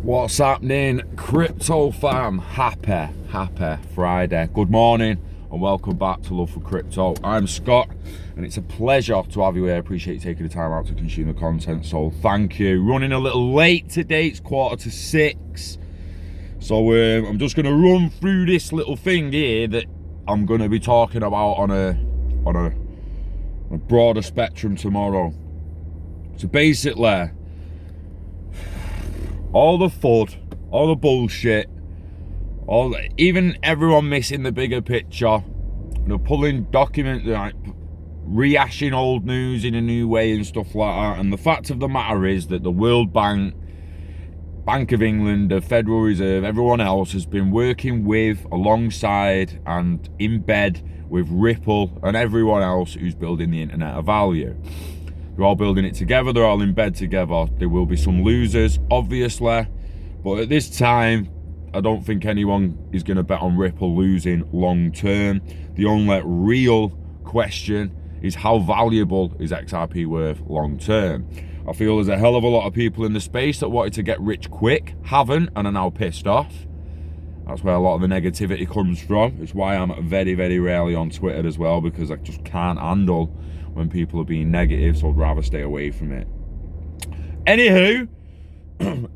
What's happening, crypto fam? Happy Friday. Good morning and welcome back to Love for Crypto. I'm Scott and it's a pleasure to have you here. I appreciate you taking the time out to consume the content, so thank you. Running a little late today, it's 5:45. So I'm just going to run through this little thing here that I'm going to be talking about on a broader spectrum tomorrow. So basically, all the FUD, all the bullshit, even everyone missing the bigger picture, pulling documents, like rehashing old news in a new way and stuff like that. And the fact of the matter is that the World Bank, Bank of England, the Federal Reserve, everyone else has been working with, alongside, and in bed with Ripple and everyone else who's building the Internet of Value. They're all building it together, they're all in bed together. There will be some losers, obviously, but at this time, I don't think anyone is going to bet on Ripple losing long term. The only real question is how valuable is XRP worth long term? I feel there's a hell of a lot of people in the space that wanted to get rich quick, haven't, and are now pissed off. That's where a lot of the negativity comes from. It's why I'm very, very rarely on Twitter as well, because I just can't handle when people are being negative, so I'd rather stay away from it. Anywho,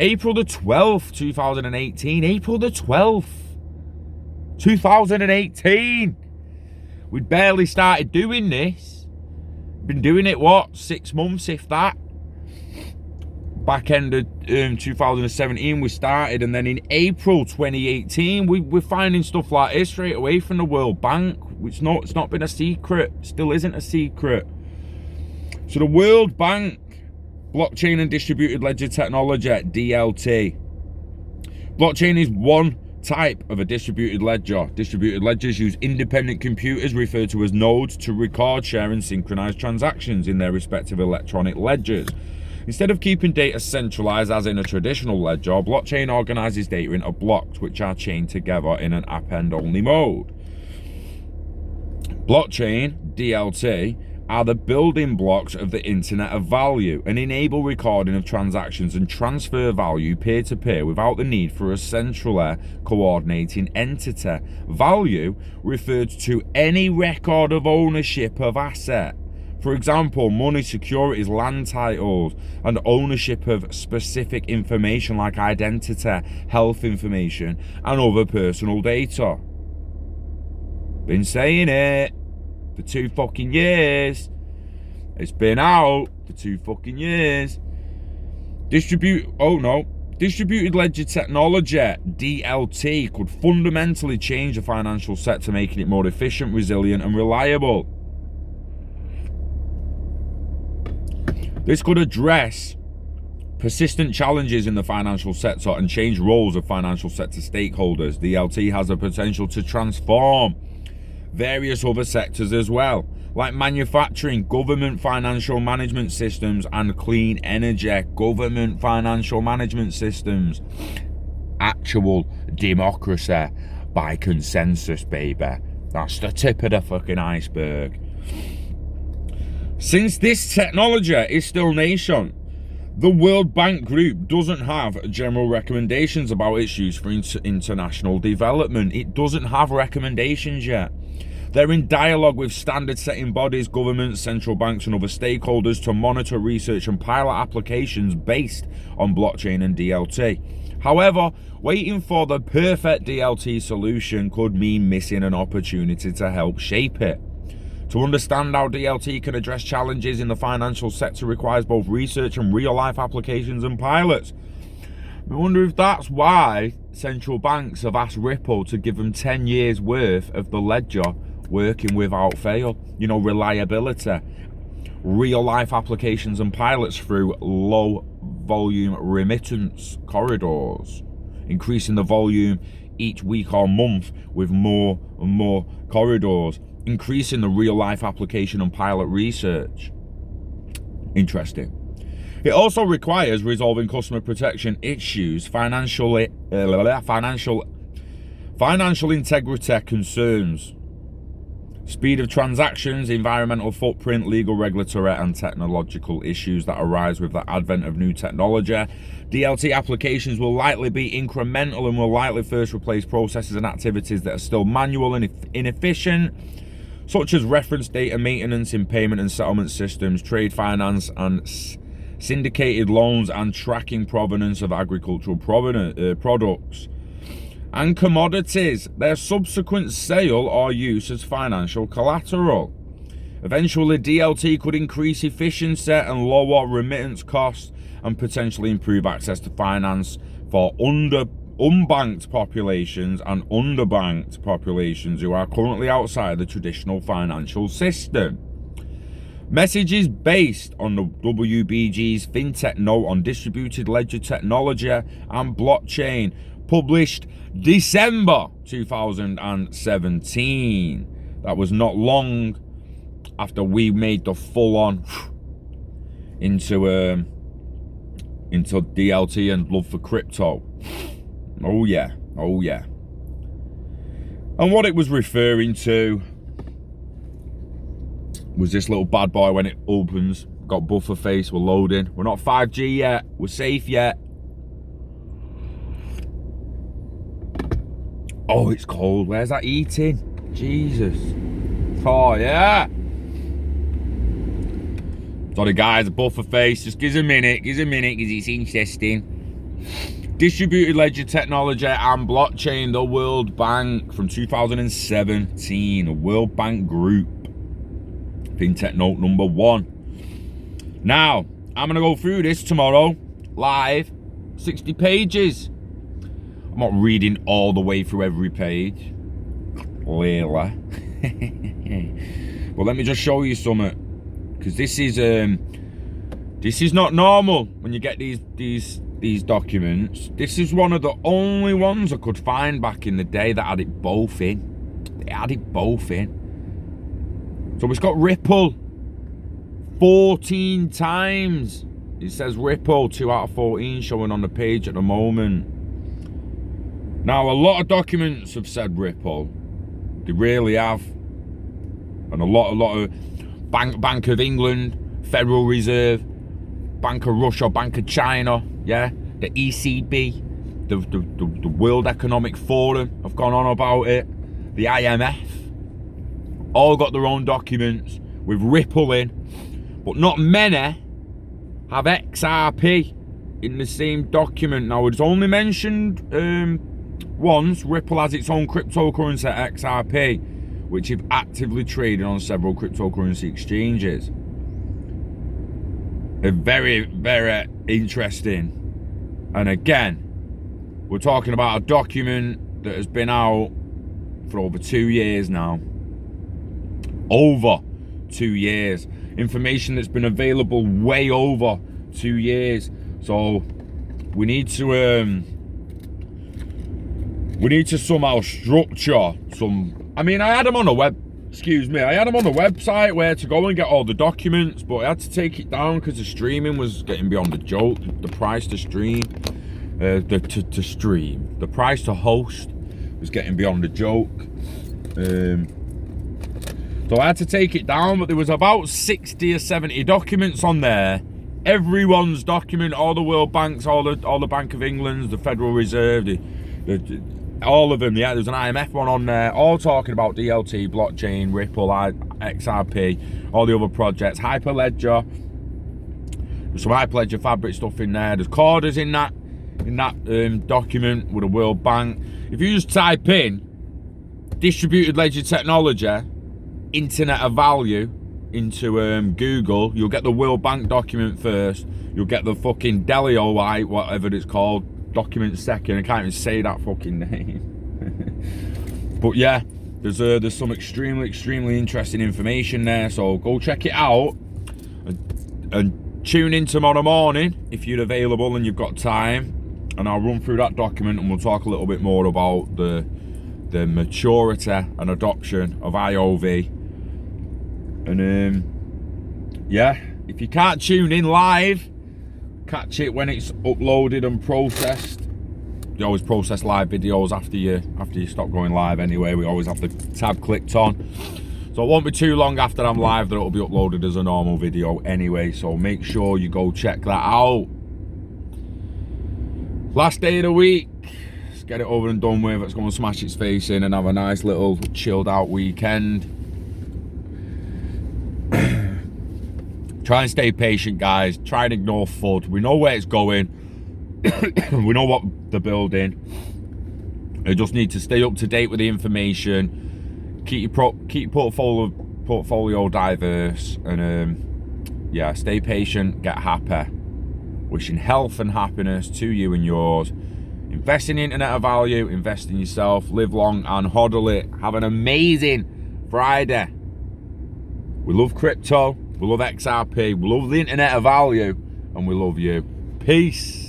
April the 12th, 2018. April the 12th, 2018. We'd barely started doing this. Been doing it, 6 months, if that. Back end of 2017 we started, and then in April 2018 we're finding stuff like this straight away from the World Bank. It's not been a secret, still isn't a secret. So the World Bank, blockchain and distributed ledger technology, DLT. Blockchain is one type of a distributed ledger. Distributed ledgers use independent computers, referred to as nodes, to record, share and synchronize transactions in their respective electronic ledgers. Instead of keeping data centralized as in a traditional ledger, blockchain organizes data into blocks which are chained together in an append-only mode. Blockchain, DLT, are the building blocks of the Internet of Value and enable recording of transactions and transfer value peer-to-peer without the need for a centrally coordinating entity. Value referred to any record of ownership of asset. For example, money, securities, land titles, and ownership of specific information like identity, health information, and other personal data. Been saying it for 2 fucking years. It's been out for 2 fucking years. Distributed ledger technology, DLT, could fundamentally change the financial sector, making it more efficient, resilient, and reliable. This could address persistent challenges in the financial sector and change roles of financial sector stakeholders. DLT has the potential to transform various other sectors as well, like manufacturing, government financial management systems, and clean energy. Government financial management systems. Actual democracy by consensus, baby. That's the tip of the fucking iceberg. Since this technology is still nascent, the World Bank Group doesn't have general recommendations about its use for international development. It doesn't have recommendations yet. They're in dialogue with standard-setting bodies, governments, central banks, and other stakeholders to monitor research and pilot applications based on blockchain and DLT. However, waiting for the perfect DLT solution could mean missing an opportunity to help shape it. To understand how DLT can address challenges in the financial sector requires both research and real-life applications and pilots. I wonder if that's why central banks have asked Ripple to give them 10 years worth of the ledger working without fail. Reliability, real-life applications and pilots through low-volume remittance corridors, increasing the volume each week or month with more and more corridors, increasing the real-life application and pilot research. Interesting. It also requires resolving customer protection issues, financial integrity concerns, speed of transactions, environmental footprint, legal, regulatory and technological issues that arise with the advent of new technology. DLT applications will likely be incremental and will likely first replace processes and activities that are still manual and inefficient, such as reference data maintenance in payment and settlement systems, trade finance and syndicated loans, and tracking provenance of agricultural products and commodities, their subsequent sale or use as financial collateral. Eventually, DLT could increase efficiency and lower remittance costs and potentially improve access to finance for unbanked populations and underbanked populations who are currently outside the traditional financial system. Messages based on the WBG's FinTech note on distributed ledger technology and blockchain, published December 2017. That was not long after we made the full-on into DLT and love for crypto. Oh yeah. And what it was referring to was this little bad boy when it opens. Got buffer face, we're loading. We're not 5G yet, we're safe yet. Oh, it's cold. Where's that eating? Jesus. Oh, yeah. Sorry, guys. Buffer face. Just give us a minute. Give us a minute because it's interesting. Distributed ledger technology and blockchain. The World Bank from 2017. The World Bank Group. FinTech note number 1. Now, I'm going to go through this tomorrow. Live. 60 pages. I'm not reading all the way through every page, clearly. But let me just show you something, because this is not normal when you get these documents. This is one of the only ones I could find back in the day that had it both in. They had it both in. So it's got Ripple 14 times. It says Ripple 2 out of 14 showing on the page at the moment. Now, a lot of documents have said Ripple. They really have. And a lot of Bank of England, Federal Reserve, Bank of Russia, Bank of China, yeah, the ECB, the World Economic Forum have gone on about it, the IMF, all got their own documents with Ripple in, but not many have XRP in the same document. Now, it's only mentioned once. Ripple has its own cryptocurrency, XRP, which is actively traded on several cryptocurrency exchanges. Very, very interesting. And again, we're talking about a document that has been out for over 2 years now. Over 2 years. Information that's been available way over 2 years. So we need to somehow structure some. I mean, I had them on the website where to go and get all the documents, but I had to take it down because the streaming was getting beyond the joke. The price to stream, the price to host was getting beyond the joke. So I had to take it down, but there was about 60 or 70 documents on there. Everyone's document, all the World Banks, all the Bank of England, the Federal Reserve, all of them. Yeah, there's an IMF one on there, all talking about DLT, blockchain, Ripple, XRP, all the other projects, Hyperledger. There's some Hyperledger Fabric stuff in there. There's Corders in that document with the World Bank. If you just type in distributed ledger technology, Internet of Value into Google, you'll get the World Bank document first. You'll get the fucking DLTCONLA, whatever it's called, document second. I can't even say that fucking name. But yeah, there's some extremely interesting information there. So go check it out and tune in tomorrow morning if you're available and you've got time. And I'll run through that document and we'll talk a little bit more about the maturity and adoption of IoV. And yeah, if you can't tune in live, catch it when it's uploaded and processed. You always process live videos after you stop going live anyway. We always have the tab clicked on. So it won't be too long after I'm live that it'll be uploaded as a normal video anyway. So make sure you go check that out. Last day of the week. Let's get it over and done with. Let's go and smash its face in and have a nice little chilled out weekend. Try and stay patient, guys. Try and ignore FUD. We know where it's going. We know what they're building. You just need to stay up to date with the information. Keep your portfolio diverse, and yeah, stay patient. Get happy. Wishing health and happiness to you and yours. Invest in the internet of value. Invest in yourself. Live long and hodl it. Have an amazing Friday. We love crypto. We love XRP. We love the internet of value, and we love you. Peace.